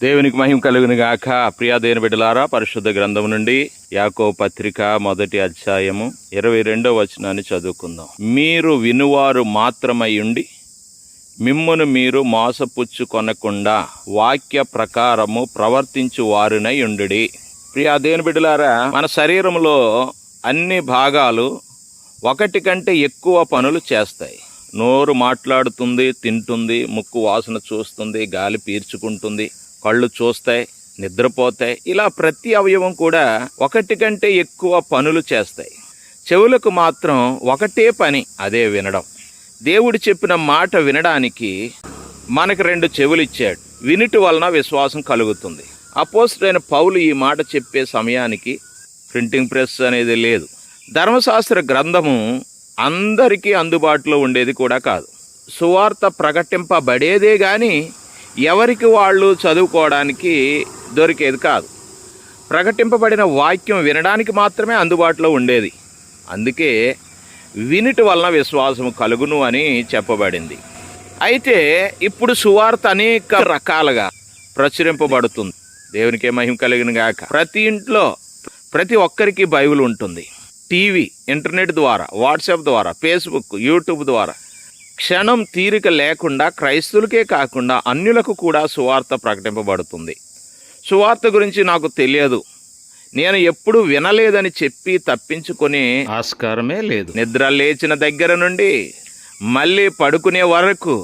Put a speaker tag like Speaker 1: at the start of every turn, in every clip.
Speaker 1: దేవునికి మహిమ కలుగును గాక. ప్రియా దేవుని బిడ్డలారా, పరిశుద్ధ గ్రంథం నుండి యాకోబు పత్రిక 1వ అధ్యాయము 22వ వచనాన్ని చదువుకుందాం. మీరు వినువారు మాత్రమై ఉండి మిమ్మును మీరు మోసపుచ్చుకొనకుండా వాక్య ప్రకారము ప్రవర్తించు వారునై ఉండుడి. ప్రియా దేవుని బిడ్డలారా, మన శరీరంలో అన్ని భాగాలు ఒకటి కంటే ఎక్కువ పనులు చేస్తాయి. నోరు మాట్లాడుతుంది, తింటుంది, ముక్కు వాసన చూస్తుంది, గాలి పీల్చుకుంటుంది, కళ్ళు చూస్తాయి, నిద్రపోతాయి. ఇలా ప్రతి అవయవం కూడా ఒకటి కంటే ఎక్కువ పనులు చేస్తాయి. చెవులకు మాత్రం ఒకటే పని, అదే వినడం. దేవుడు చెప్పిన మాట వినడానికి మనకు 2 చెవులు ఇచ్చాడు. వినుట వలన విశ్వాసం కలుగుతుంది. అపోస్తలుడైన పౌలు ఈ మాట చెప్పే సమయానికి ప్రింటింగ్ ప్రెస్ అనేది లేదు. ధర్మశాస్త్ర గ్రంథము అందరికీ అందుబాటులో ఉండేది కూడా కాదు. సువార్త ప్రకటింపబడేదే కానీ ఎవరికి వాళ్ళు చదువుకోవడానికి దొరికేది కాదు. ప్రకటింపబడిన వాక్యం వినడానికి మాత్రమే అందుబాటులో ఉండేది. అందుకే వినుట వలన విశ్వాసము కలుగును అని చెప్పబడింది. అయితే ఇప్పుడు సువార్త అనేక రకాలుగా ప్రచురింపబడుతుంది. దేవునికే మహిమ కలుగును గాక. ప్రతి ఇంట్లో ప్రతి ఒక్కరికి బైబిల్ ఉంటుంది. టీవీ, ఇంటర్నెట్ ద్వారా, వాట్సాప్ ద్వారా, ఫేస్బుక్, యూట్యూబ్ ద్వారా క్షణం తీరిక లేకుండా క్రైస్తవులకే కాకుండా అన్యులకు కూడా సువార్త ప్రకటింపబడుతుంది. సువార్త గురించి నాకు తెలియదు, నేను ఎప్పుడూ వినలేదని చెప్పి తప్పించుకునే ఆస్కారమే లేదు. నిద్ర లేచిన దగ్గర నుండి మళ్ళీ పడుకునే వరకు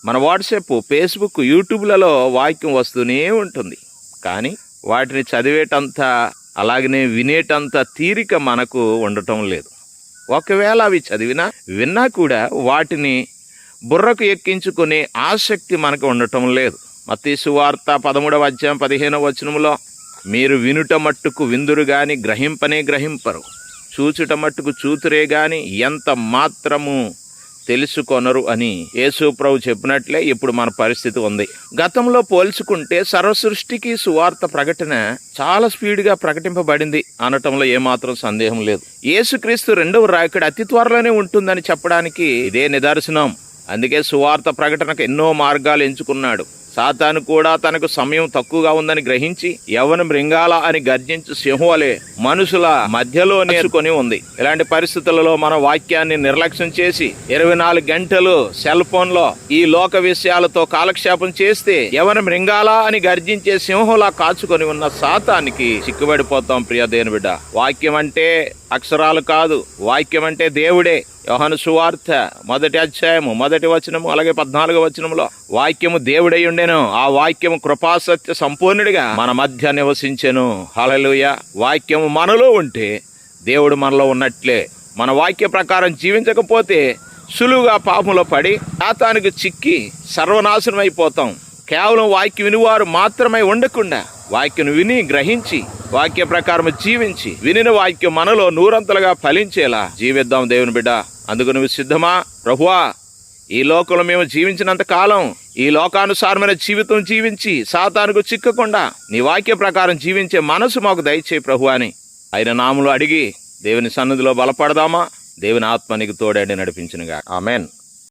Speaker 1: మన వాట్సాప్, ఫేస్బుక్, యూట్యూబ్లలో వాక్యం వస్తూనే ఉంటుంది. కానీ వాటిని చదివేటంత, అలాగనే వినేటంత తీరిక మనకు ఉండటం లేదు. ఒకవేళ అవి విన్నా కూడా వాటిని బుర్రకు ఎక్కించుకునే ఆసక్తి మనకు ఉండటం లేదు. మత్తయి సువార్త 13వ అధ్యాయం 15వ వచనంలో, మీరు వినుట మట్టుకు విందురు గాని గ్రహింపనే గ్రహింపరు, చూచుట మట్టుకు చూతురే గాని ఎంత మాత్రము తెలుసుకొనరు అని యేసు ప్రభు చెప్పినట్లే ఇప్పుడు మన పరిస్థితి ఉంది. గతంలో పోల్చుకుంటే సర్వసృష్టికి సువార్త ప్రకటన చాలా స్పీడ్గా ప్రకటింపబడింది అనటంలో ఏమాత్రం సందేహం లేదు. యేసుక్రీస్తు 2వ రాకడ అతి త్వరలోనే ఉంటుందని చెప్పడానికి ఇదే నిదర్శనం. అందుకే సువార్త ప్రకటనకు ఎన్నో మార్గాలు ఎంచుకున్నాడు. సాతాను కూడా తనకు సమయం తక్కువగా ఉందని గ్రహించి యవ్వన మృంగాల అని గర్జించి సింహోలే మనుషుల మధ్యలో నేర్చుకొని ఉంది. ఇలాంటి పరిస్థితులలో మన వాక్యాన్ని నిర్లక్ష్యం చేసి 24 గంటలు సెల్ ఫోన్ లో ఈ లోక విషయాలతో కాలక్షేపం చేస్తే యవ్వన మృంగాల అని గర్జించే సింహంలా కాచుకొని ఉన్న సాతానికి చిక్కుబడిపోతాం. ప్రియ దేవుని బిడ్డ, వాక్యం అంటే అక్షరాలు కాదు, వాక్యం అంటే దేవుడే. యోహాను సువార్త 1వ అధ్యాయము 1వ వచనము అలాగే 14వ వచనంలో, వాక్యము దేవుడై ఉండెను, ఆ వాక్యము కృపాసత్య సంపూర్ణుడిగా మన మధ్య నివసించెను. హల్లెలూయా. వాక్యము మనలో ఉంటే దేవుడు మనలో ఉన్నట్లే. మన వాక్య ప్రకారం జీవించకపోతే సులువుగా పాపంలో పడి సాతానుకు చిక్కి సర్వనాశనం అయిపోతాం. కేవలం వాక్యం వినివారు మాత్రమే ఉండకుండా వాక్యం విని గ్రహించి వాక్య ప్రకారం జీవించి వినిన వాక్యం మనలో నూరంతలుగా ఫలించేలా జీవిద్దాం దేవుని బిడ్డ. అందుకు నువ్వు సిద్ధమా? ప్రభువా, ఈ లోకంలో మేము జీవించినంత కాలం ఈ లోకానుసారమైన జీవితం జీవించి సాతానుకు చిక్కకుండా నీ వాక్య ప్రకారం జీవించే మనసు మాకు దయచేయి ప్రభు అని ఆయన నామములో అడిగి దేవుని సన్నిధిలో బలపడదామా? దేవుని ఆత్మ నీకు తోడండి నడిపించునుగా. ఆమెన్.